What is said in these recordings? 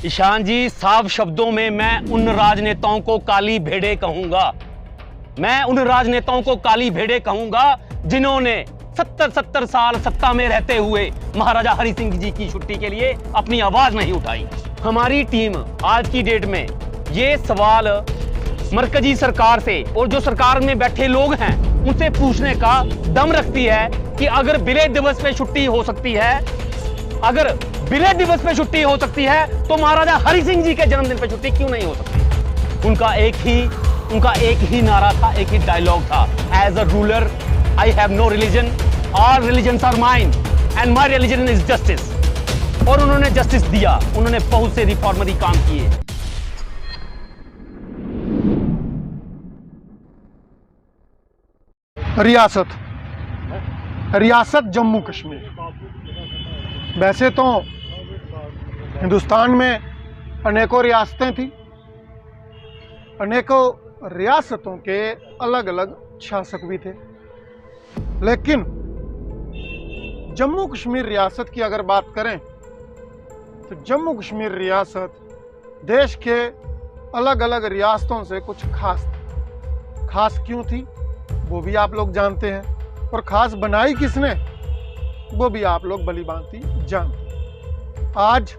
ईशान जी, साफ शब्दों में मैं उन राजनेताओं को काली भेड़े कहूंगा। मैं उन राजनेताओं को काली भेड़े कहूंगा जिन्होंने 70 साल सत्ता में रहते हुए महाराजा हरि सिंह जी की छुट्टी के लिए अपनी आवाज नहीं उठाई। हमारी टीम आज की डेट में ये सवाल मरकजी सरकार से और जो सरकार में बैठे लोग हैं उनसे पूछने का दम रखती है कि अगर विलय दिवस पे छुट्टी हो सकती है, अगर विलय दिवस पे छुट्टी हो सकती है तो महाराजा हरि सिंह जी के जन्मदिन पे छुट्टी क्यों नहीं हो सकती। उनका एक ही नारा था, एक ही डायलॉग था, as a ruler I have no religion, all religions are mine and my religion is justice. और उन्होंने जस्टिस दिया, उन्होंने बहुत से रिफॉर्मरी काम किए। रियासत जम्मू कश्मीर। वैसे तो हिंदुस्तान में अनेकों रियासतें थी, अनेकों रियासतों के अलग अलग शासक भी थे, लेकिन जम्मू कश्मीर रियासत की अगर बात करें तो जम्मू कश्मीर रियासत देश के अलग अलग रियासतों से कुछ खास थी। खास क्यों थी वो भी आप लोग जानते हैं, और खास बनाई किसने वो भी आप लोग भली भांति जानते हैं। आज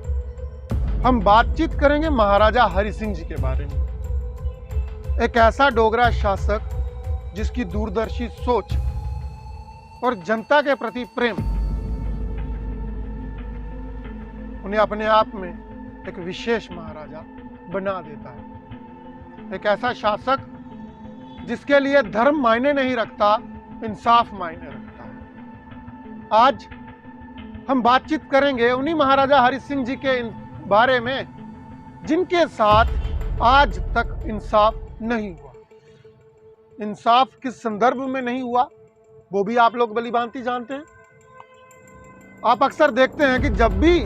हम बातचीत करेंगे महाराजा हरि सिंह जी के बारे में, एक ऐसा डोगरा शासक जिसकी दूरदर्शी सोच और जनता के प्रति प्रेम उन्हें अपने आप में एक विशेष महाराजा बना देता है। एक ऐसा शासक जिसके लिए धर्म मायने नहीं रखता, इंसाफ मायने रखता है। आज हम बातचीत करेंगे उन्हीं महाराजा हरि सिंह जी के बारे में जिनके साथ आज तक इंसाफ नहीं हुआ। इंसाफ किस संदर्भ में नहीं हुआ वो भी आप लोग भली भांति जानते हैं। आप अक्सर देखते हैं कि जब भी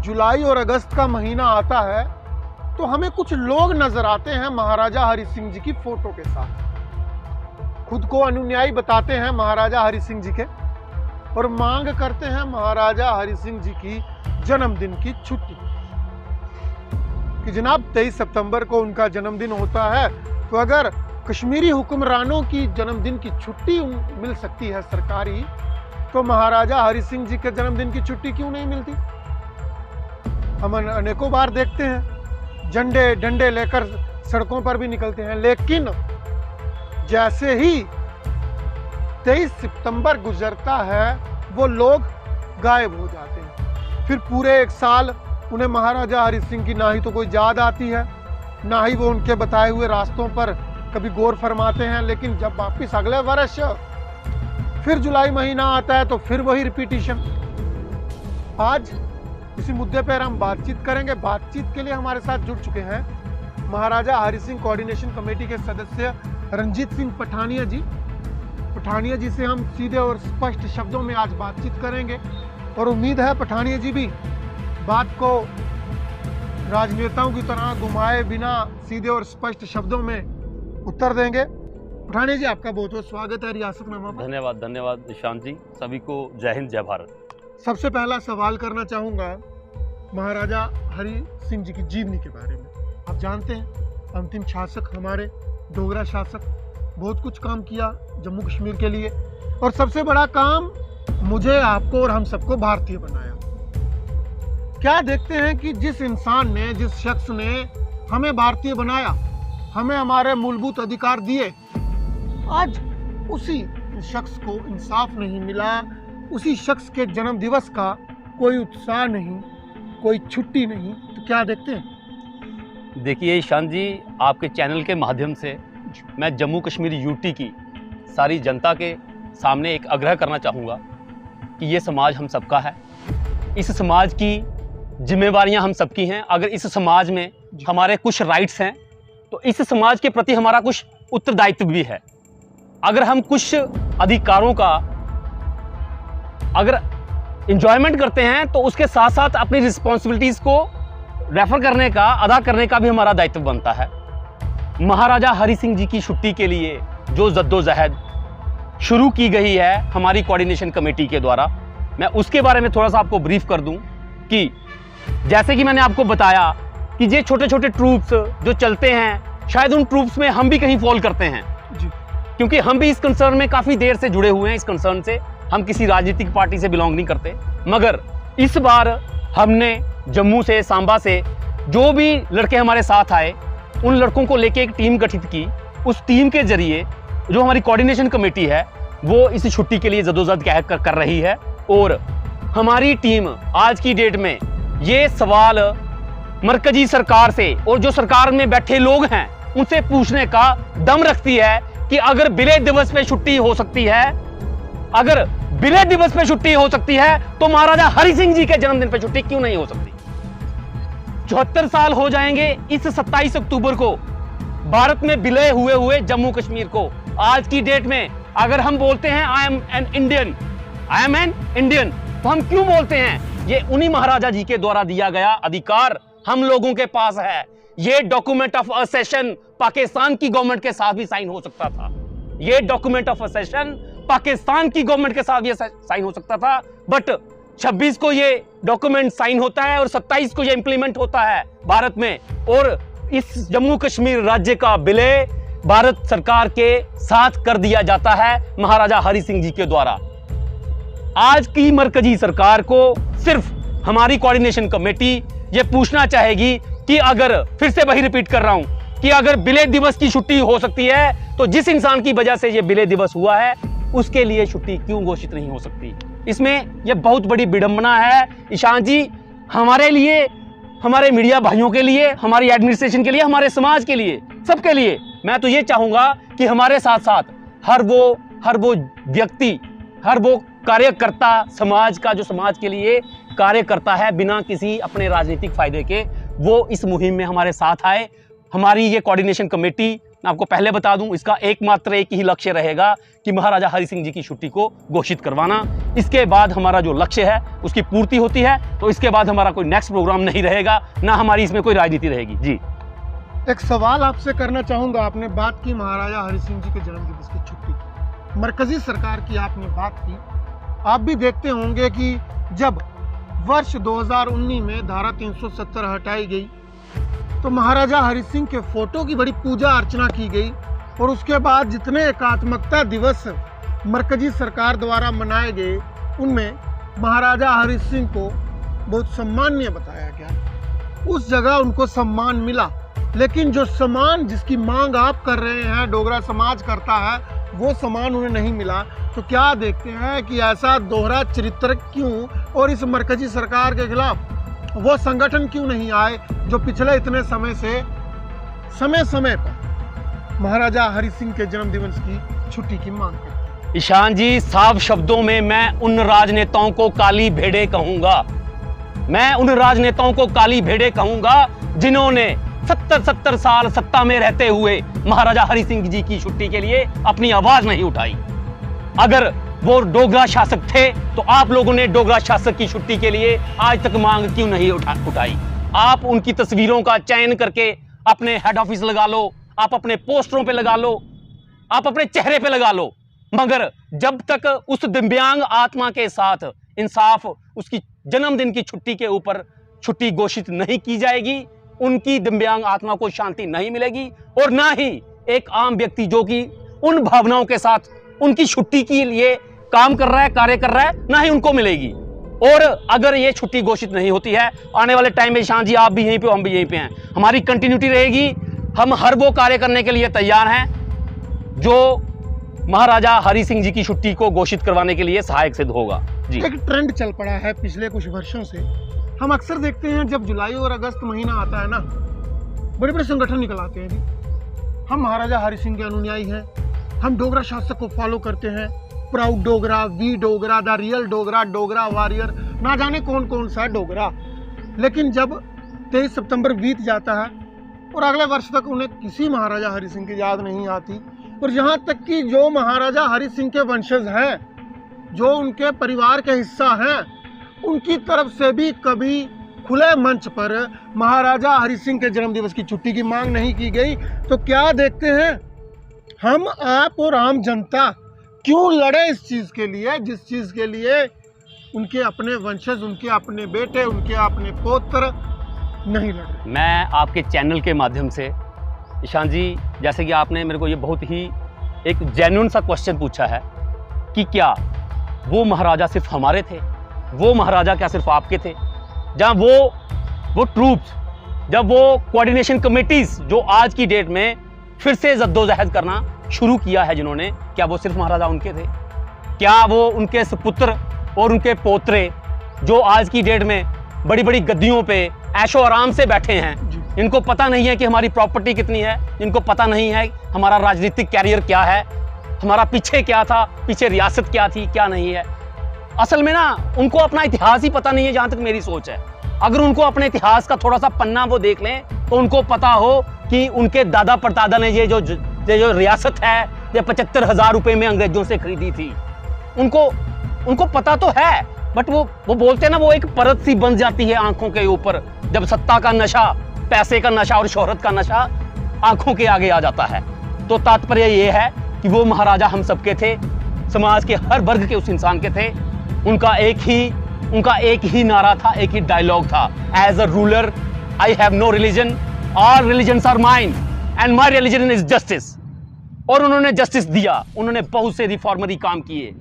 जुलाई और अगस्त का महीना आता है तो हमें कुछ लोग नजर आते हैं महाराजा हरि सिंह जी की फोटो के साथ, खुद को अनुयायी बताते हैं महाराजा हरि सिंह जी के और मांग करते हैं महाराजा हरि सिंह जी की जन्मदिन की छुट्टी कि जनाब 23 सितंबर को उनका जन्मदिन होता है, तो अगर कश्मीरी हुक्मरानों की जन्मदिन की छुट्टी मिल सकती है सरकारी, तो महाराजा हरि सिंह जी के जन्मदिन की छुट्टी क्यों नहीं मिलती। हम अनेकों बार देखते हैं झंडे डंडे लेकर सड़कों पर भी निकलते हैं, लेकिन जैसे ही 23 सितंबर गुजरता है वो लोग गायब हो जाते हैं। फिर पूरे एक साल उन्हें महाराजा हरि सिंह की ना ही तो कोई याद आती है, ना ही वो उनके बताए हुए रास्तों पर कभी गौर फरमाते हैं। लेकिन जब वापिस अगले वर्ष फिर जुलाई महीना आता है तो फिर वही रिपीटिशन। आज इसी मुद्दे पर हम बातचीत करेंगे। बातचीत के लिए हमारे साथ जुड़ चुके हैं महाराजा हरि सिंह कोऑर्डिनेशन कमेटी के सदस्य रंजीत सिंह पठानिया जी। पठानिया जी से हम सीधे और स्पष्ट शब्दों में आज बातचीत करेंगे और उम्मीद है पठानिया जी भी बात को राजनेताओं की तरह घुमाए बिना सीधे और स्पष्ट शब्दों में उत्तर देंगे। पठानिया जी, आपका बहुत बहुत स्वागत है रियासतनामा पर। धन्यवाद ईशान जी। सभी को जय हिंद जय भारत। सबसे पहला सवाल करना चाहूंगा महाराजा हरि सिंह जी की जीवनी के बारे में। आप जानते हैं अंतिम शासक हमारे डोगरा शासक, बहुत कुछ काम किया जम्मू कश्मीर के लिए, और सबसे बड़ा काम मुझे आपको और हम सबको भारतीय बनाया। क्या देखते हैं कि जिस इंसान ने, जिस शख्स ने हमें भारतीय बनाया, हमें हमारे मूलभूत अधिकार दिए, आज उसी शख्स को इंसाफ नहीं मिला, उसी शख्स के जन्म दिवस का कोई उत्साह नहीं, कोई छुट्टी नहीं, तो क्या देखते हैं। देखिए ईशान जी, आपके चैनल के माध्यम से मैं जम्मू कश्मीर यूटी की सारी जनता के सामने एक आग्रह करना चाहूँगा कि ये समाज हम सबका है, इस समाज की जिम्मेवारियां हम सबकी हैं। अगर इस समाज में हमारे कुछ राइट्स हैं तो इस समाज के प्रति हमारा कुछ उत्तरदायित्व भी है। अगर हम कुछ अधिकारों का अगर इंजॉयमेंट करते हैं तो उसके साथ साथ अपनी रिस्पॉन्सिबिलिटीज को रेफर करने का, अदा करने का भी हमारा दायित्व बनता है। महाराजा हरि सिंह जी की छुट्टी के लिए जो जद्दोजहद शुरू की गई है हमारी कोऑर्डिनेशन कमेटी के द्वारा, मैं उसके बारे में थोड़ा सा आपको ब्रीफ कर दूं कि जैसे कि मैंने आपको बताया कि ये छोटे छोटे ट्रूप्स जो चलते हैं, शायद उन ट्रूप्स में हम भी कहीं फॉल करते हैं जी। क्योंकि हम भी इस कंसर्न में काफी देर से जुड़े हुए हैं। इस कंसर्न से हम किसी राजनीतिक पार्टी से बिलोंग नहीं करते, मगर इस बार हमने जम्मू से, सांबा से जो भी लड़के हमारे साथ आए, उन लड़कों को लेके एक टीम गठित की। उस टीम के जरिए जो हमारी कोऑर्डिनेशन कमेटी है वो इस छुट्टी के लिए जदोजहद कर रही है। और हमारी टीम आज की डेट में ये सवाल मरकजी सरकार से और जो सरकार में बैठे लोग हैं उनसे पूछने का दम रखती है कि अगर विलय दिवस पे छुट्टी हो सकती है, अगर विलय दिवस पे छुट्टी हो सकती है तो महाराजा हरि सिंह जी के जन्मदिन पे छुट्टी क्यों नहीं हो सकती। 74 साल हो जाएंगे इस 27 अक्टूबर को भारत में विलय हुए जम्मू कश्मीर को। आज की डेट में अगर हम बोलते हैं आई एम एन इंडियन, तो हम क्यों बोलते हैं? ये उन्हीं महाराजा जी के द्वारा दिया गया अधिकार हम लोगों के पास है। ये डॉक्यूमेंट ऑफ असेशन पाकिस्तान की गवर्नमेंट के साथ भी साइन हो सकता था। ये डॉक्यूमेंट ऑफ असेशन पाकिस्तान की गवर्नमेंट के साथ भी साइन हो सकता था, बट 26 को ये डॉक्यूमेंट साइन होता है और 27 को ये इंप्लीमेंट होता है भारत में। और इस जम्मू कश्मीर राज्य का विलय भारत सरकार के साथ कर दिया जाता है महाराजा हरि सिंह जी के द्वारा। आज की मरकजी सरकार को सिर्फ हमारी कोऑर्डिनेशन कमेटी ये पूछना चाहेगी कि अगर, फिर से वही रिपीट कर रहा हूं, कि अगर विलय दिवस की छुट्टी हो सकती है तो जिस इंसान की वजह से ये विलय दिवस हुआ है उसके लिए छुट्टी क्यों घोषित नहीं हो सकती। इसमें यह बहुत बड़ी विडंबना है ईशान जी, हमारे लिए, हमारे मीडिया भाइयों के लिए, हमारी एडमिनिस्ट्रेशन के लिए, हमारे समाज के लिए, सबके लिए। मैं तो ये चाहूंगा कि हमारे साथ साथ हर वो व्यक्ति, हर वो कार्यकर्ता, समाज का जो समाज के लिए कार्य करता है बिना किसी अपने राजनीतिक फायदे के, वो इस मुहिम में हमारे साथ आए। हमारी ये कोऑर्डिनेशन कमेटी, मैं आपको पहले बता दूं, इसका एकमात्र एक ही लक्ष्य रहेगा कि महाराजा हरि सिंह जी की छुट्टी को घोषित करवाना। इसके बाद हमारा जो लक्ष्य है उसकी पूर्ति होती है तो इसके बाद हमारा कोई नेक्स्ट प्रोग्राम नहीं रहेगा, ना हमारी इसमें कोई राजनीति रहेगी। जी, एक सवाल आपसे करना चाहूंगा। आपने बात की महाराजा हरि सिंह जी के जन्म दिवस की छुट्टी की, मरकजी सरकार की आपने बात की। आप भी देखते होंगे कि जब वर्ष 2019 में धारा 370 हटाई गई तो महाराजा हरि सिंह के फोटो की बड़ी पूजा अर्चना की गई और उसके बाद जितने एकात्मकता दिवस मरकजी सरकार द्वारा मनाए गए उनमें महाराजा हरि सिंह को बहुत सम्माननीय बताया गया। उस जगह उनको सम्मान मिला, लेकिन जो सम्मान जिसकी मांग आप कर रहे हैं, डोगरा समाज करता है, वो सम्मान उन्हें नहीं मिला। तो क्या देखते हैं कि ऐसा दोहरा चरित्र क्यों, और इस मरकजी सरकार के खिलाफ वो संगठन क्यों नहीं आए जो पिछले इतने समय से समय पर महाराजा हरि सिंह के जन्म दिवस की छुट्टी की मांग करते हैं? ईशान जी, साफ शब्दों में मैं उन राजनेताओं को काली भेड़े कहूंगा। मैं उन राजनेताओं को काली भेड़े कहूंगा जिन्होंने 70 साल सत्ता में रहते हुए महाराजा हरि सिंह जी की छुट्टी के लिए अपनी आवाज नहीं उठाई। अगर वो डोगरा शासक थे तो आप लोगों ने डोगरा शासक की छुट्टी के लिए आज तक मांग क्यों नहीं उठाई? आप उनकी तस्वीरों का चयन करके अपने हेड ऑफिस लगा लो, आप अपने पोस्टरों पे लगा लो, आप अपने चेहरे पे लगा लो, मगर जब तक उस दिव्यांग आत्मा के साथ इंसाफ, उसकी जन्मदिन की छुट्टी के ऊपर छुट्टी घोषित नहीं की जाएगी, उनकी दिव्यांग आत्मा को शांति नहीं मिलेगी और ना ही एक आम व्यक्ति जो कि उन भावनाओं के साथ उनकी छुट्टी के लिए काम कर रहा है, कार्य कर रहा है, ना ही उनको मिलेगी। और अगर ये छुट्टी घोषित नहीं होती है, आने वाले टाइम में ईशान जी आप भी यहीं पे, हम भी यहीं पे हैं, हमारी कंटिन्यूटी रहेगी। हम हर वो कार्य करने के लिए तैयार हैं जो महाराजा हरि सिंह जी की छुट्टी को घोषित करवाने के लिए सहायक सिद्ध होगा। जी, एक ट्रेंड चल पड़ा है पिछले कुछ वर्षों से। हम अक्सर देखते हैं जब जुलाई और अगस्त महीना आता है ना, बड़े बड़े संगठन निकल आते हैं जी, हम महाराजा हरि सिंह के अनुयायी हैं, हम डोगरा शासक को फॉलो करते हैं, proud Dogra, we Dogra, the real Dogra, Dogra warrior, ना जाने कौन कौन सा डोगरा। लेकिन जब 23 सितंबर बीत जाता है और अगले वर्ष तक उन्हें किसी महाराजा हरि सिंह की याद नहीं आती, और यहाँ तक कि जो महाराजा हरि सिंह के वंशज हैं, जो उनके परिवार के हिस्सा हैं, उनकी तरफ से भी कभी खुले मंच पर महाराजा हरि सिंह के जन्म दिवस की छुट्टी की मांग नहीं की गई। तो क्या देखते हैं, हम, आप और आम जनता क्यों लड़े इस चीज़ के लिए जिस चीज़ के लिए उनके अपने वंशज, उनके अपने बेटे, उनके अपने पौत्र नहीं लड़ रहे। मैं आपके चैनल के माध्यम से ईशान जी, जैसे कि आपने मेरे को ये बहुत ही एक जेन्युइन सा क्वेश्चन पूछा है कि क्या वो महाराजा सिर्फ हमारे थे, वो महाराजा क्या सिर्फ आपके थे, जहाँ वो ट्रूप्स, जब वो कोऑर्डिनेशन कमेटीज जो आज की डेट में फिर से जद्दोजहद करना शुरू किया है जिन्होंने, क्या वो सिर्फ महाराजा उनके थे? क्या वो उनके सुपुत्र और उनके पोत्रे जो आज की डेट में बड़ी बड़ी गद्दियों पे ऐशो आराम से बैठे हैं, इनको पता नहीं है कि हमारी प्रॉपर्टी कितनी है, इनको पता नहीं है हमारा राजनीतिक कैरियर क्या है, हमारा पीछे क्या था, पीछे रियासत क्या थी, क्या नहीं है? असल में ना उनको अपना इतिहास ही पता नहीं है, जहां तक मेरी सोच है। अगर उनको अपने इतिहास का थोड़ा सा पन्ना वो देख लें तो उनको पता हो कि उनके दादा परदादा ने ये जो रियासत है ये 75,000 रुपए में अंग्रेजों से खरीदी थी। उनको पता तो है, बट वो बोलते हैं ना, वो एक परत सी बन जाती है आंखों के ऊपर जब सत्ता का नशा, पैसे का नशा और शोहरत का नशा आंखों के आगे आ जाता है। तो तात्पर्य ये है कि वो महाराजा हम सबके थे, समाज के हर वर्ग के उस इंसान के थे। उनका एक ही नारा था, एक ही डायलॉग था, as a ruler I have no religion, all religions are mine and my religion is justice. और उन्होंने जस्टिस दिया, उन्होंने बहुत से रिफॉर्मरी काम किए।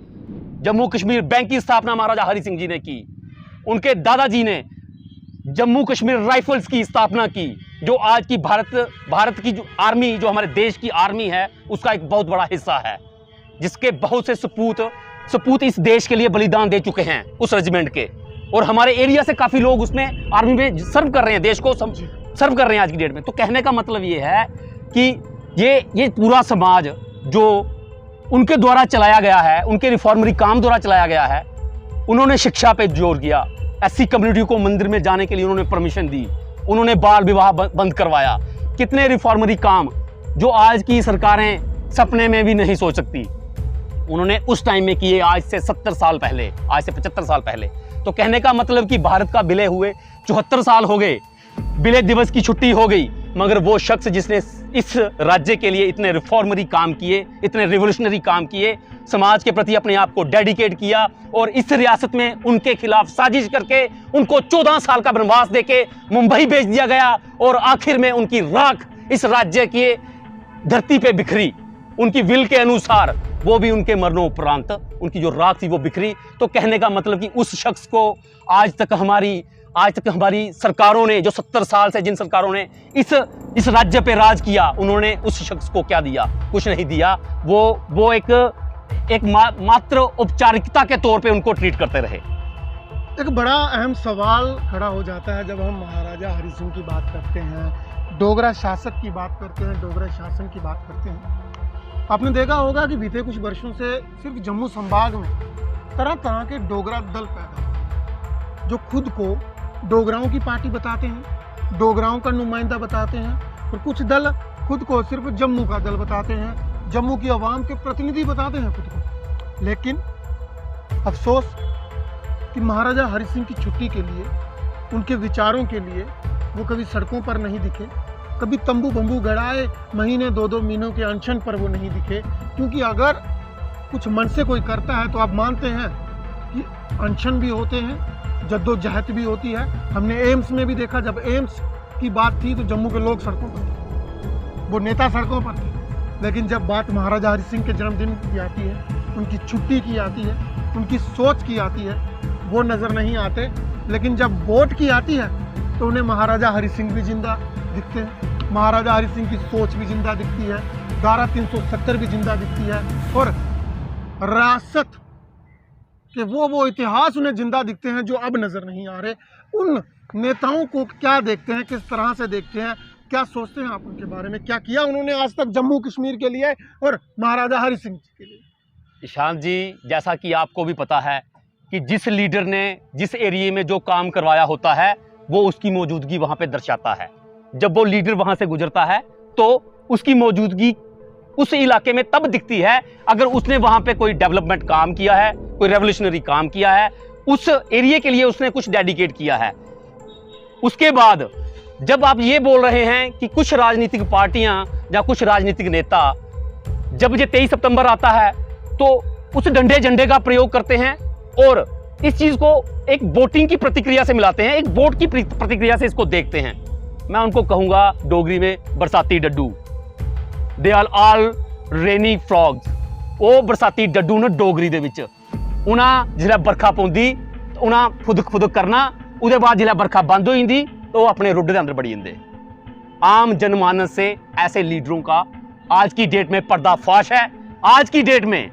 जम्मू कश्मीर बैंक की स्थापना महाराजा हरि सिंह जी ने की, उनके दादाजी ने जम्मू कश्मीर राइफल्स की स्थापना की, जो आज की भारत की जो आर्मी, जो हमारे देश की आर्मी है, उसका एक बहुत बड़ा हिस्सा है, जिसके बहुत से सपूत इस देश के लिए बलिदान दे चुके हैं उस रेजिमेंट के। और हमारे एरिया से काफी लोग उसमें आर्मी में सर्व कर रहे हैं, देश को सर्व कर रहे हैं आज की डेट में। तो कहने का मतलब ये है कि ये पूरा समाज जो उनके द्वारा चलाया गया है, उनके रिफॉर्मरी काम द्वारा चलाया गया है, उन्होंने शिक्षा पे जोर दिया, एससी कम्युनिटी को मंदिर में जाने के लिए उन्होंने परमिशन दी, उन्होंने बाल विवाह बंद करवाया। कितने रिफॉर्मरी काम जो आज की सरकारें सपने में भी नहीं सोच सकती, उन्होंने उस टाइम में किए, आज से 70 साल पहले, आज से 75 साल पहले। तो कहने का मतलब कि भारत का विलय हुए 74 साल हो गए, विलय दिवस की छुट्टी हो गई, मगर वो शख्स जिसने इस राज्य के लिए इतने रिफॉर्मरी काम किए, इतने रिवोल्यूशनरी काम किए, समाज के प्रति अपने आप को डेडिकेट किया, और इस रियासत में उनके खिलाफ साजिश करके उनको 14 साल का वनवास देके मुंबई भेज दिया गया, और आखिर में उनकी राख इस राज्य की धरती पे बिखरी, उनकी विल के अनुसार, वो भी उनके मरणोपरांत उनकी जो राख थी वो बिखरी। तो कहने का मतलब कि उस शख्स को आज तक हमारी सरकारों ने, जो 70 साल से जिन सरकारों ने इस राज्य पे राज किया, उन्होंने उस शख्स को क्या दिया? कुछ नहीं दिया। वो एक मात्र औपचारिकता के तौर पे उनको ट्रीट करते रहे। एक बड़ा अहम सवाल खड़ा हो जाता है जब हम महाराजा हरि सिंह की बात करते हैं, डोगरा शासक की बात करते हैं, डोगरा शासन की बात करते हैं। आपने देखा होगा कि बीते कुछ वर्षों से सिर्फ जम्मू संभाग में तरह तरह के डोगरा दल पैदा हुए, जो खुद को डोगराओं की पार्टी बताते हैं, डोगराओं का नुमाइंदा बताते हैं, और कुछ दल खुद को सिर्फ जम्मू का दल बताते हैं, जम्मू की आवाम के प्रतिनिधि बताते हैं खुद को। लेकिन अफसोस कि महाराजा हरि सिंह की छुट्टी के लिए, उनके विचारों के लिए वो कभी सड़कों पर नहीं दिखे, कभी तंबू बंबू गड़ाए महीने 2-2 महीनों के अनशन पर वो नहीं दिखे। क्योंकि अगर कुछ मन से कोई करता है तो आप मानते हैं कि अनशन भी होते हैं, जद्दोजहद भी होती है। हमने एम्स में भी देखा, जब एम्स की बात थी तो जम्मू के लोग सड़कों पर थे, वो नेता सड़कों पर थे। लेकिन जब बात महाराजा हरि सिंह के जन्मदिन की आती है, उनकी छुट्टी की आती है, उनकी सोच की आती है, वो नज़र नहीं आते। लेकिन जब वोट की आती है तो उन्हें महाराजा हरि सिंह भी जिंदा दिखते हैं, महाराजा हरि सिंह की सोच भी जिंदा दिखती है, धारा 370 भी जिंदा दिखती है, और रियासत के वो इतिहास उन्हें जिंदा दिखते हैं जो अब नज़र नहीं आ रहे। उन नेताओं को क्या देखते हैं, किस तरह से देखते हैं, क्या सोचते हैं आप उनके बारे में? क्या किया उन्होंने आज तक जम्मू कश्मीर के लिए और महाराजा हरि सिंह के लिए? ईशान जी, जैसा कि आपको भी पता है कि जिस लीडर ने जिस एरिया में जो काम करवाया होता है, वो उसकी मौजूदगी वहाँ पे दर्शाता है। जब वो लीडर वहाँ से गुजरता है तो उसकी मौजूदगी उस इलाके में तब दिखती है अगर उसने वहाँ पे कोई डेवलपमेंट काम किया है, कोई रेवोल्यूशनरी काम किया है, उस एरिया के लिए उसने कुछ डेडिकेट किया है। उसके बाद जब आप ये बोल रहे हैं कि कुछ राजनीतिक पार्टियां या कुछ राजनीतिक नेता, जब ये 23 सितंबर आता है तो उस डंडे झंडे का प्रयोग करते हैं और इस चीज को एक वोटिंग की प्रतिक्रिया से मिलाते हैं, एक वोट की प्रतिक्रिया से इसको देखते हैं। मैं उनको कहूंगा डोगरी में बरसाती डड्डू, they are all rainy frogs. वो बरसाती डड्डू ने डोगरी दे विच उन्हां जिहड़ा बरखा पौंदी उन्हां फुदक फुदक करना, उहदे बाद जिहड़ा बरखा बंद हो जांदी तो वो अपने रुड्ड दे अंदर बड़ी जंदे। आम जनमानस से ऐसे लीडरों का आज की डेट में पर्दाफाश है। आज की डेट में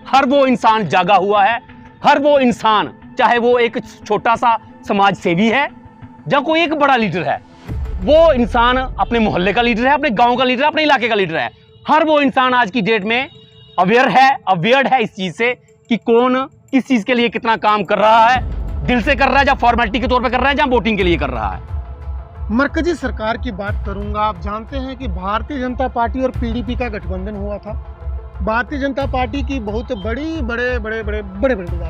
हर वो इंसान जागा हुआ है, हर वो इंसान, चाहे वो एक छोटा सा समाज सेवी है या कोई एक बड़ा लीडर है, वो इंसान अपने मोहल्ले का लीडर है, अपने गांव का लीडर है, अपने इलाके का लीडर है, हर वो इंसान आज की डेट में अवेयर है इस चीज से कि कौन किस चीज के लिए कितना काम कर रहा है, दिल से कर रहा है या फॉर्मेलिटी के तौर पे कर रहा है या वोटिंग के लिए कर रहा है। मरकजी सरकार की बात करूंगा। आप जानते हैं कि भारतीय जनता पार्टी और पीडीपी का गठबंधन हुआ था। भारतीय जनता पार्टी की बहुत बड़े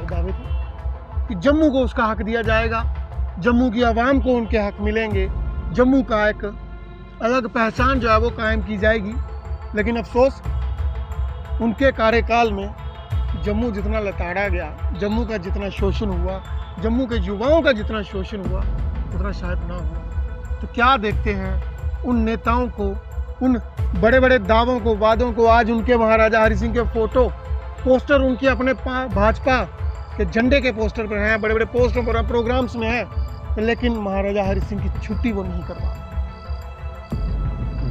दावे थे कि जम्मू को उसका हक दिया जाएगा, जम्मू की आवाम को उनके हक मिलेंगे, जम्मू का एक अलग पहचान जो है वो कायम की जाएगी। लेकिन अफसोस उनके कार्यकाल में जम्मू जितना लताड़ा गया, जम्मू का जितना शोषण हुआ, जम्मू के युवाओं का जितना शोषण हुआ उतना शायद ना हुआ। तो क्या देखते हैं उन नेताओं को, उन बड़े बड़े दावों को, वादों को। आज उनके महाराजा हरि सिंह के फोटो पोस्टर उनके अपने भाजपा के झंडे के पोस्टर पर हैं, बड़े बड़े पोस्टर पर प्रोग्राम्स में है, लेकिन महाराजा हरि सिंह की छुट्टी वो नहीं करवा।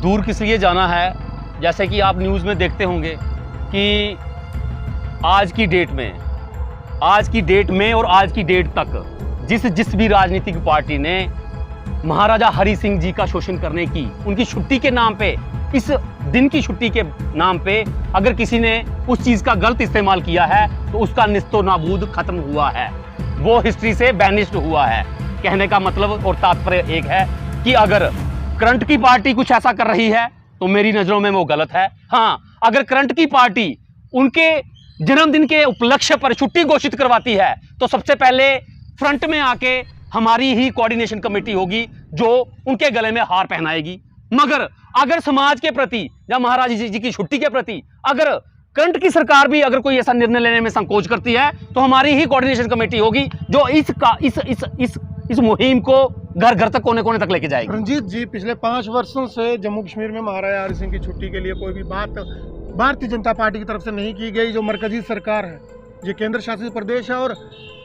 दूर किस लिए जाना है, जैसे कि आप न्यूज़ में देखते होंगे कि आज की डेट में और आज की डेट तक जिस भी राजनीतिक पार्टी ने महाराजा हरि सिंह जी का शोषण करने की, उनकी छुट्टी के नाम पे, इस दिन की छुट्टी के नाम पे अगर किसी ने उस चीज का गलत इस्तेमाल किया है तो उसका निस्तो नाबूद खत्म हुआ है, वो हिस्ट्री से बैनिश्ड हुआ है। कहने का मतलब और तात्पर्य एक है कि अगर करंट की पार्टी कुछ ऐसा कर रही है तो मेरी नजरों में वो गलत है। हाँ, अगर करंट की पार्टी उनके जन्मदिन के उपलक्ष्य पर छुट्टी घोषित करवाती है तो सबसे पहले फ्रंट में आके हमारी ही कोऑर्डिनेशन कमेटी होगी जो उनके गले में हार पहनाएगी। मगर अगर समाज के प्रति या महाराज जी की छुट्टी के प्रति अगर करंट की सरकार भी अगर कोई ऐसा निर्णय लेने में संकोच करती है तो हमारी ही कोऑर्डिनेशन कमेटी होगी जो इस मुहिम को घर घर तक, कोने कोने तक लेके जाएगी। रंजीत जी, पिछले 5 वर्षों से जम्मू कश्मीर में महाराजा हरि सिंह की छुट्टी के लिए कोई भी बात भारतीय जनता पार्टी की तरफ से नहीं की गई। जो मरकजी सरकार है, ये केंद्र शासित प्रदेश है और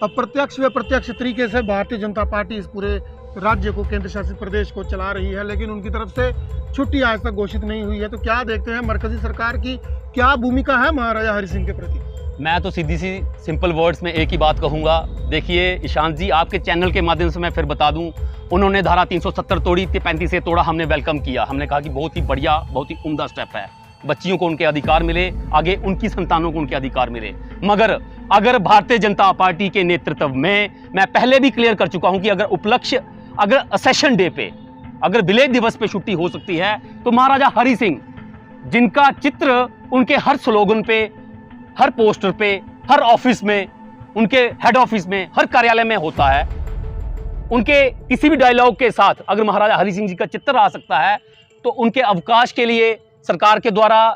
अप्रत्यक्ष व प्रत्यक्ष तरीके से भारतीय जनता पार्टी इस पूरे राज्य को, केंद्र शासित प्रदेश को चला रही है, लेकिन उनकी तरफ से छुट्टी आज तक घोषित नहीं हुई है। तो क्या देखते हैं मरकजी सरकार की क्या भूमिका है महाराजा हरि सिंह के प्रति? मैं तो सीधी सी सिंपल वर्ड्स में एक ही बात कहूंगा। देखिए ईशांत जी, आपके चैनल के माध्यम से मैं फिर बता दूं, उन्होंने धारा 370 तोड़ी, 35 से तोड़ा, हमने वेलकम किया। हमने कहा कि बहुत ही बढ़िया, बहुत ही उम्दा स्टेप है, बच्चियों को उनके अधिकार मिले, आगे उनकी संतानों को उनके अधिकार मिले। मगर अगर भारतीय जनता पार्टी के नेतृत्व में, मैं पहले भी क्लियर कर चुका हूं कि अगर असेशन डे पे, अगर विजय दिवस पे छुट्टी हो सकती है तो महाराजा हरि सिंह, जिनका चित्र उनके हर स्लोगन पे, हर पोस्टर पे, हर ऑफिस में, उनके हेड ऑफिस में, हर कार्यालय में होता है, उनके किसी भी डायलॉग के साथ अगर महाराजा हरि सिंह जी का चित्र आ सकता है तो उनके अवकाश के लिए सरकार के द्वारा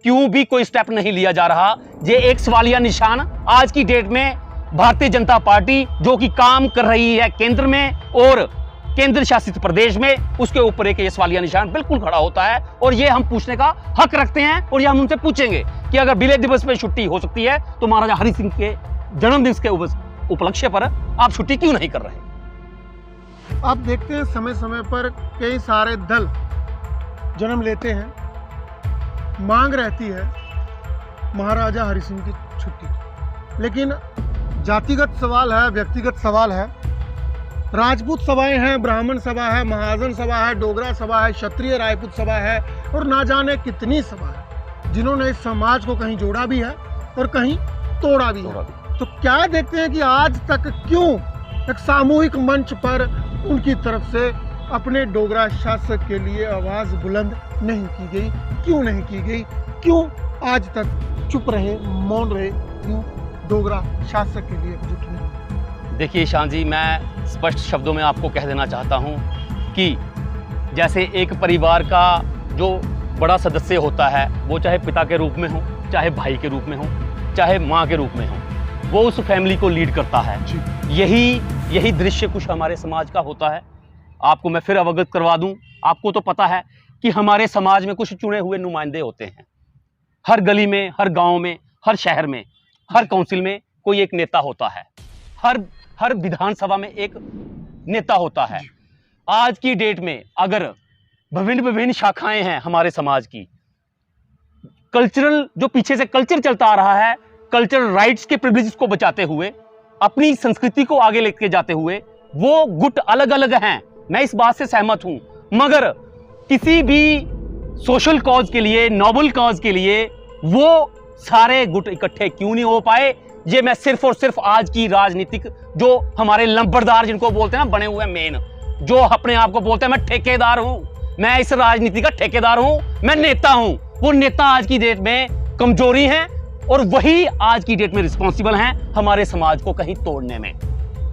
क्यों भी कोई स्टेप नहीं लिया जा रहा। ये एक सवालिया निशान आज की डेट में भारतीय जनता पार्टी जो कि काम कर रही है केंद्र में और केंद्र शासित प्रदेश में, उसके ऊपर एक ये सवालिया निशान बिल्कुल खड़ा होता है। और ये हम पूछने का हक रखते हैं और ये हम उनसे पूछेंगे कि अगर विजय दिवस पे छुट्टी हो सकती है तो महाराजा हरि सिंह के जन्मदिन के उपलक्ष्य पर आप छुट्टी क्यों नहीं कर रहे? आप देखते हैं समय समय पर कई सारे दल जन्म लेते हैं, मांग रहती है महाराजा हरि सिंह की छुट्टी, लेकिन जातिगत सवाल है, व्यक्तिगत सवाल है। राजपूत सभाएं हैं, ब्राह्मण सभा है, महाजन सभा है, डोगरा सभा है, क्षत्रिय राजपूत सभा है और ना जाने कितनी सभा है जिन्होंने इस समाज को कहीं जोड़ा भी है और कहीं तोड़ा भी है। तो क्या देखते हैं कि आज तक क्यों एक सामूहिक मंच पर उनकी तरफ से अपने डोगरा शासक के लिए आवाज बुलंद नहीं की गई? क्यों नहीं की गई? क्यों आज तक चुप रहे, मौन रहे? क्यों डोगरा शासक के लिए एकजुट नहीं? देखिए ईशान जी, मैं स्पष्ट शब्दों में आपको कह देना चाहता हूं कि जैसे एक परिवार का जो बड़ा सदस्य होता है, वो चाहे पिता के रूप में हो, चाहे भाई के रूप में हो, चाहे माँ के रूप में हो, वो उस फैमिली को लीड करता है। जी। यही दृश्य कुछ हमारे समाज का होता है। आपको मैं फिर अवगत करवा दूं, आपको तो पता है कि हमारे समाज में कुछ चुने हुए नुमाइंदे होते हैं। हर गली में, हर गांव में, हर शहर में, हर काउंसिल में कोई एक नेता होता है। हर विधानसभा में एक नेता होता है। आज की डेट में अगर विभिन्न शाखाएं हैं हमारे समाज की, कल्चरल जो पीछे से कल्चर चलता आ रहा है, कल्चरल राइट्स के प्रिविलेजेस को बचाते हुए, अपनी संस्कृति को आगे लेके जाते हुए, वो गुट अलग अलग हैं, मैं इस बात से सहमत हूं। मगर किसी भी सोशल कॉज के लिए, नोबल कॉज के लिए वो सारे गुट इकट्ठे क्यों नहीं हो पाए, ये मैं सिर्फ और सिर्फ आज की राजनीतिक जो हमारे लंबरदार जिनको बोलते हैं ना, बने हुए मेन, जो अपने आप को बोलते हैं मैं ठेकेदार हूं, मैं इस राजनीति का ठेकेदार हूं, मैं नेता हूं, वो नेता आज की डेट में कमजोरी हैं और वही आज की डेट में रिस्पॉन्सिबल हैं हमारे समाज को कहीं तोड़ने में।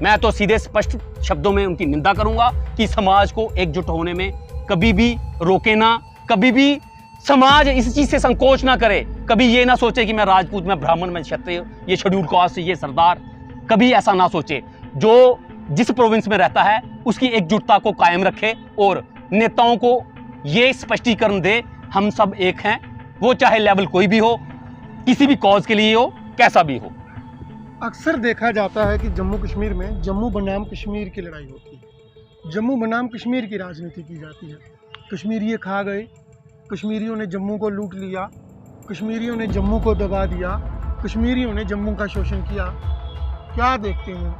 मैं तो सीधे स्पष्ट शब्दों में उनकी निंदा करूंगा कि समाज को एकजुट होने में कभी भी रोके ना, कभी भी समाज इस चीज से संकोच ना करे, कभी ये ना सोचे कि मैं राजपूत, मैं ब्राह्मण, मैं क्षत्रिय, ये शेड्यूल कास्ट, ये सरदार, कभी ऐसा ना सोचे। जो जिस प्रोविंस में रहता है उसकी एकजुटता को कायम रखे और नेताओं को ये स्पष्टीकरण दे हम सब एक हैं, वो चाहे लेवल कोई भी हो, किसी भी कॉज के लिए हो, कैसा भी हो। अक्सर देखा जाता है कि जम्मू कश्मीर में जम्मू बनाम कश्मीर की लड़ाई होती है, जम्मू बनाम कश्मीर की राजनीति की जाती है। कश्मीरी खा गए, कश्मीरियों ने जम्मू को लूट लिया, कश्मीरियों ने जम्मू को दबा दिया, कश्मीरियों ने जम्मू का शोषण किया। क्या देखते हैं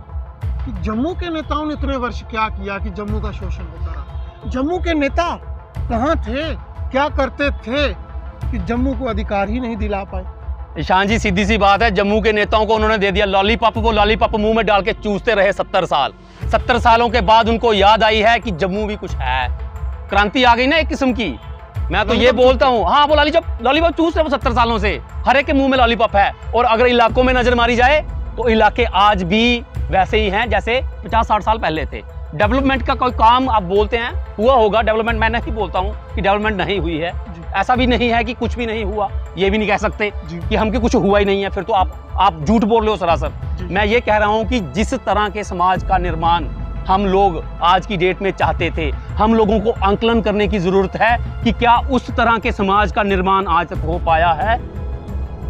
कि जम्मू के नेताओं ने इतने वर्ष क्या किया कि जम्मू का शोषण होता रहा? जम्मू के नेता कहाँ थे, क्या करते थे कि जम्मू को अधिकार ही नहीं दिला पाए? ईशान जी, सीधी सी बात है, जम्मू के नेताओं को उन्होंने दे दिया लॉलीपॉप, वो लॉलीपॉप मुंह में डाल के चूसते रहे 70 साल। 70 सालों के बाद उनको याद आई है कि जम्मू भी कुछ है, क्रांति आ गई ना एक किस्म की। मैं तो ये बोलता हूँ, हाँ वो लॉलीपॉप चूस रहे वो 70 सालों से, हर एक के मुंह में लॉलीपॉप है। और अगर इलाकों में नजर मारी जाए तो इलाके आज भी वैसे ही हैं जैसे 50-60 साल पहले थे। डेवलपमेंट का कोई काम आप बोलते हैं हुआ होगा, डेवलपमेंट मैं नहीं बोलता हूँ कि डेवलपमेंट नहीं हुई है, ऐसा भी नहीं है कि कुछ भी नहीं हुआ, ये भी नहीं कह सकते कि हमके कुछ हुआ ही नहीं है, फिर तो आप झूठ बोल रहे हो सरासर। मैं ये कह रहा हूँ कि जिस तरह के समाज का निर्माण हम लोग आज की डेट में चाहते थे, हम लोगों को आंकलन करने की जरूरत है कि क्या उस तरह के समाज का निर्माण आज तक हो पाया है।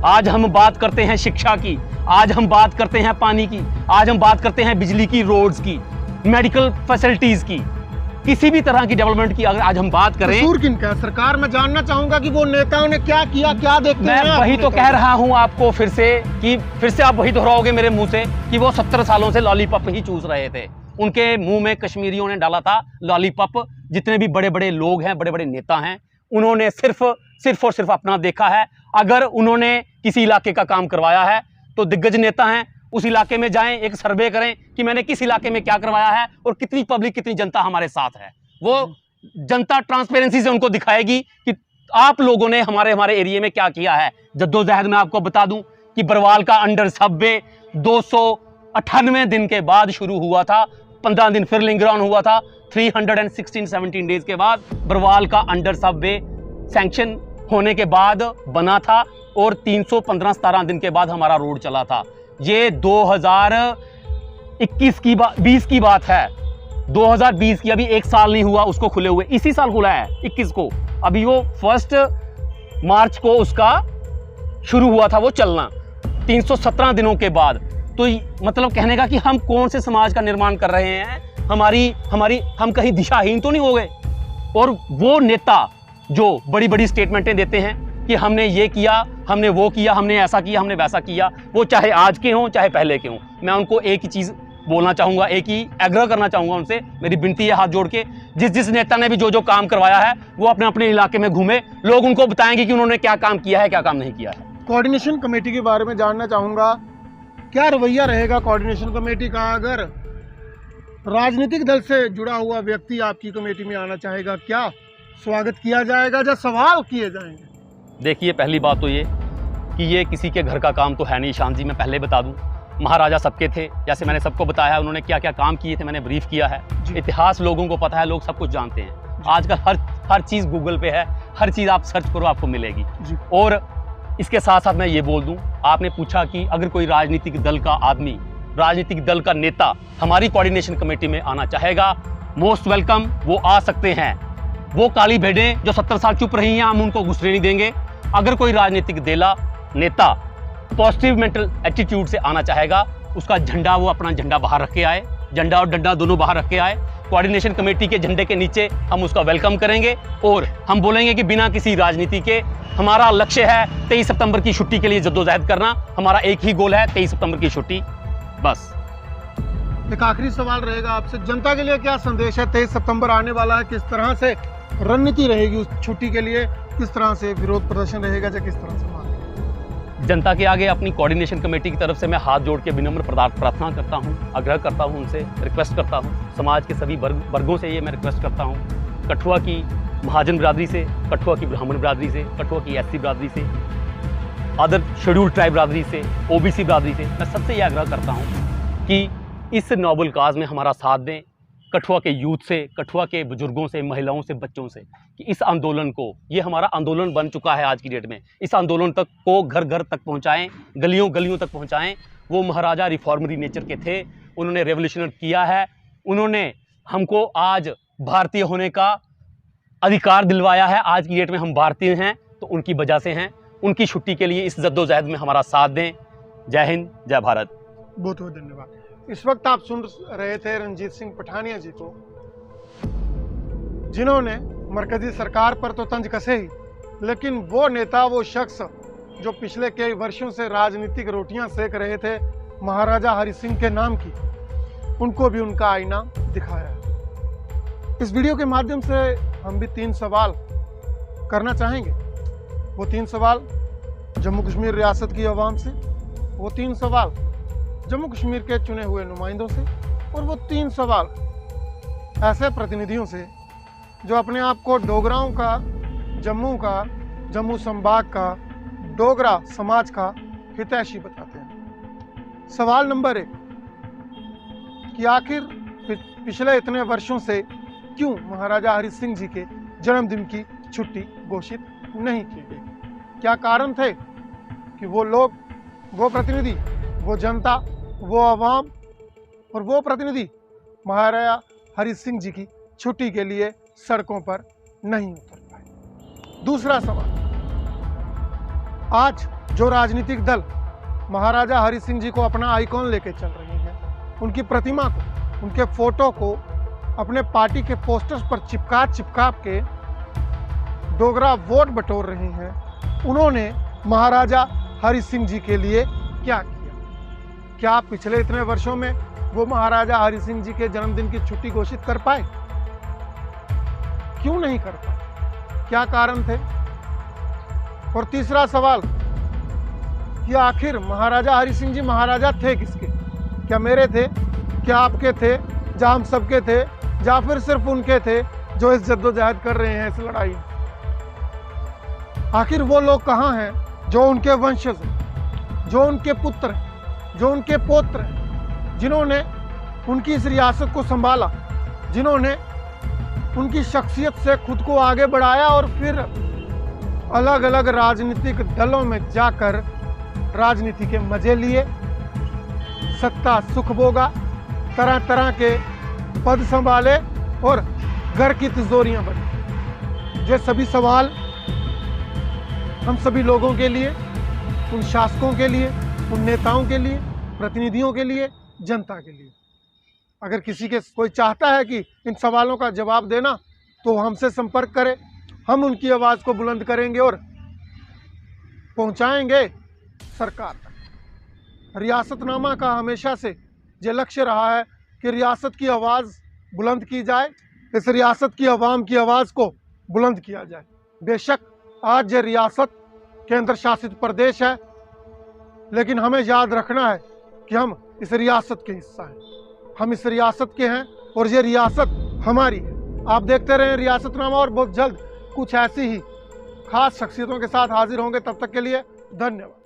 आज हम बात करते हैं शिक्षा की, आज हम बात करते हैं पानी की, आज हम बात करते हैं बिजली की, रोड्स की, मेडिकल फैसिलिटीज की, किसी भी तरह की डेवलपमेंट की अगर आज हम बात करें। कसूर किनका है? सरकार, मैं जानना चाहूंगा कि वो नेताओं ने क्या किया, क्या देखते हैं? मैं वही तो कह रहा हूं आपको फिर से आप वही दोहराओगे मेरे मुंह से कि वो 70 सालों से लॉलीपॉप ही चूस रहे थे। उनके मुंह में कश्मीरियों ने डाला था लॉलीपॉप। जितने भी बड़े बड़े लोग हैं, बड़े बड़े नेता हैं, उन्होंने सिर्फ और सिर्फ अपना देखा है। अगर उन्होंने किसी इलाके का काम करवाया है तो दिग्गज नेता हैं, उस इलाके में जाएं, एक सर्वे करें कि मैंने किस इलाके में क्या करवाया है और कितनी पब्लिक, कितनी जनता हमारे साथ है। वो जनता ट्रांसपेरेंसी से उनको दिखाएगी कि आप लोगों ने हमारे एरिया में क्या किया है। जद्दोजहद में आपको बता दूं कि बरवाल का अंडर सबवे 298 दिन के बाद शुरू हुआ था, 15 दिन फिर लिंगर ऑन हुआ था, 316-17 डेज के बाद बरवाल का अंडर सबवे सैंक्शन होने के बाद बना था और 315-17 दिन के बाद हमारा रोड चला था। ये 2021 की 20 की बात है, 2020 की, अभी एक साल नहीं हुआ उसको खुले हुए, इसी साल खुला है 21 को। अभी वो 1 मार्च को उसका शुरू हुआ था वो चलना, 317 दिनों के बाद। तो मतलब कहने का कि हम कौन से समाज का निर्माण कर रहे हैं, हम कहीं दिशाहीन तो नहीं हो गए। और वो नेता जो बड़ी बड़ी स्टेटमेंटें देते हैं कि हमने ये किया, हमने वो किया, हमने ऐसा किया, हमने वैसा किया, वो चाहे आज के हों चाहे पहले के हों, मैं उनको एक ही चीज़ बोलना चाहूँगा, एक ही आग्रह करना चाहूँगा उनसे, मेरी विनती है हाथ जोड़ के, जिस नेता ने भी जो काम करवाया है वो अपने अपने इलाके में घूमे, लोग उनको बताएंगे कि उन्होंने क्या काम किया है, क्या काम नहीं किया है। कोऑर्डिनेशन कमेटी के बारे में जानना चाहूँगा, क्या रवैया रहेगा कोऑर्डिनेशन कमेटी का? अगर राजनीतिक दल से जुड़ा हुआ व्यक्ति आपकी कमेटी में आना चाहेगा, क्या स्वागत किया जाएगा या सवाल किए जाएंगे? देखिए, पहली बात तो ये कि ये किसी के घर का काम तो है नहीं ईशान जी, मैं पहले बता दूं। महाराजा सबके थे, जैसे मैंने सबको बताया, उन्होंने क्या क्या काम किए थे मैंने ब्रीफ किया है। इतिहास लोगों को पता है, लोग सब कुछ जानते हैं। आजकल हर चीज़ गूगल पे है, हर चीज़ आप सर्च करो आपको मिलेगी। और इसके साथ साथ मैं ये बोल दूं, आपने पूछा कि अगर कोई राजनीतिक दल का आदमी, राजनीतिक दल का नेता हमारी कोऑर्डिनेशन कमेटी में आना चाहेगा, मोस्ट वेलकम, वो आ सकते हैं। वो काली भेड़ें जो 70 साल चुप रही हैं, हम उनको घुसने नहीं देंगे। अगर कोई राजनीतिक नेता पॉजिटिव मेंटल एटीट्यूड से आना चाहेगा, उसका झंडा, वो अपना झंडा बाहर रख के आए, झंडा और डंडा दोनों बाहर रख के आए। कोऑर्डिनेशन कमेटी के झंडे के नीचे हम उसका वेलकम करेंगे और हम बोलेंगे कि बिना किसी राजनीति के हमारा लक्ष्य है 23 सितंबर की छुट्टी के लिए जद्दोजहद करना। हमारा एक ही गोल है, 23 सितंबर की छुट्टी, बस। एक आखिरी सवाल रहेगा आपसे, जनता के लिए क्या संदेश है? 23 सितंबर आने वाला है, किस तरह से रणनीति रहेगी उस छुट्टी के लिए? किस तरह से विरोध प्रदर्शन रहेगा या किस तरह से मांग? जनता के आगे अपनी कोऑर्डिनेशन कमेटी की तरफ से मैं हाथ जोड़ के विनम्र प्रार्थना करता हूं, आग्रह करता हूं, उनसे रिक्वेस्ट करता हूं, समाज के सभी वर्गों से ये मैं रिक्वेस्ट करता हूं, कठुआ की महाजन बिरादरी से, कठुआ की ब्राह्मण बिरादरी से, कठुआ की एससी बिरादरी से, अदर शेड्यूल ट्राइब बिरादरी से, ओबीसी बिरादरी से, मैं सबसे ये आग्रह करता हूँ कि इस नोबल काज में हमारा साथ दें। कठुआ के यूथ से, कठुआ के बुजुर्गों से, महिलाओं से, बच्चों से, कि इस आंदोलन को, ये हमारा आंदोलन बन चुका है आज की डेट में, इस आंदोलन तक को घर घर तक पहुंचाएं, गलियों गलियों तक पहुंचाएं। वो महाराजा रिफॉर्मरी नेचर के थे, उन्होंने रेवोल्यूशन किया है, उन्होंने हमको आज भारतीय होने का अधिकार दिलवाया है। आज की डेट में हम भारतीय हैं तो उनकी वजह से हैं। उनकी छुट्टी के लिए इस जद्दोजहद में हमारा साथ दें। जय हिंद, जय भारत। बहुत बहुत धन्यवाद। इस वक्त आप सुन रहे थे रणजीत सिंह पठानिया जी को, जिन्होंने मरकजी सरकार पर तो तंज कसे ही, लेकिन वो नेता, वो शख्स जो पिछले कई वर्षों से राजनीतिक रोटियां सेक रहे थे महाराजा हरि सिंह के नाम की, उनको भी उनका आईना दिखाया है। इस वीडियो के माध्यम से हम भी 3 सवाल करना चाहेंगे। वो 3 सवाल जम्मू कश्मीर रियासत की आवाम से, वो 3 सवाल जम्मू कश्मीर के चुने हुए नुमाइंदों से, और वो 3 सवाल ऐसे प्रतिनिधियों से जो अपने आप को डोगराओं का, जम्मू संभाग का, डोगरा समाज का हितैषी बताते हैं। सवाल नंबर 1 कि आखिर पिछले इतने वर्षों से क्यों महाराजा हरि सिंह जी के जन्मदिन की छुट्टी घोषित नहीं की गई? क्या कारण थे कि वो लोग, वो प्रतिनिधि, वो जनता, वो आवाम और वो प्रतिनिधि महाराजा हरि सिंह जी की छुट्टी के लिए सड़कों पर नहीं उतर पाए? दूसरा सवाल, आज जो राजनीतिक दल महाराजा हरि सिंह जी को अपना आइकॉन लेके चल रहे हैं, उनकी प्रतिमा को, उनके फोटो को अपने पार्टी के पोस्टर्स पर चिपका के डोगरा वोट बटोर रहे हैं, उन्होंने महाराजा हरि सिंह जी के लिए क्या किया? क्या पिछले इतने वर्षों में वो महाराजा हरि सिंह जी के जन्मदिन की छुट्टी घोषित कर पाए? क्यों नहीं कर पाए? क्या कारण थे? और तीसरा सवाल कि आखिर महाराजा हरि सिंह जी महाराजा थे किसके? क्या मेरे थे, क्या आपके थे, या हम सबके थे, या फिर सिर्फ उनके थे जो इस जद्दोजहद कर रहे हैं, इस लड़ाई? आखिर वो लोग कहाँ हैं जो उनके वंशज हैं, जो उनके पुत्र हैं, जो उनके पौत्र हैं, जिन्होंने उनकी इस रियासत को संभाला, जिन्होंने उनकी शख्सियत से खुद को आगे बढ़ाया और फिर अलग अलग राजनीतिक दलों में जाकर राजनीति के मजे लिए, सत्ता सुख भोगा, तरह तरह के पद संभाले और घर की तिजोरियां बनी? ये सभी सवाल हम सभी लोगों के लिए, उन शासकों के लिए, उन नेताओं के लिए, प्रतिनिधियों के लिए, जनता के लिए। अगर किसी के कोई चाहता है कि इन सवालों का जवाब देना, तो हमसे संपर्क करें। हम उनकी आवाज़ को बुलंद करेंगे और पहुंचाएंगे सरकार तक। रियासतनामा का हमेशा से ये लक्ष्य रहा है कि रियासत की आवाज़ बुलंद की जाए, इस रियासत की आवाम की आवाज़ को बुलंद किया जाए। बेशक आज ये रियासत केंद्र शासित प्रदेश है, लेकिन हमें याद रखना है कि हम इस रियासत के हिस्सा हैं, हम इस रियासत के हैं और ये रियासत हमारी है। आप देखते रहें रियासतनामा, और बहुत जल्द कुछ ऐसी ही खास शख्सियतों के साथ हाजिर होंगे। तब तक के लिए धन्यवाद।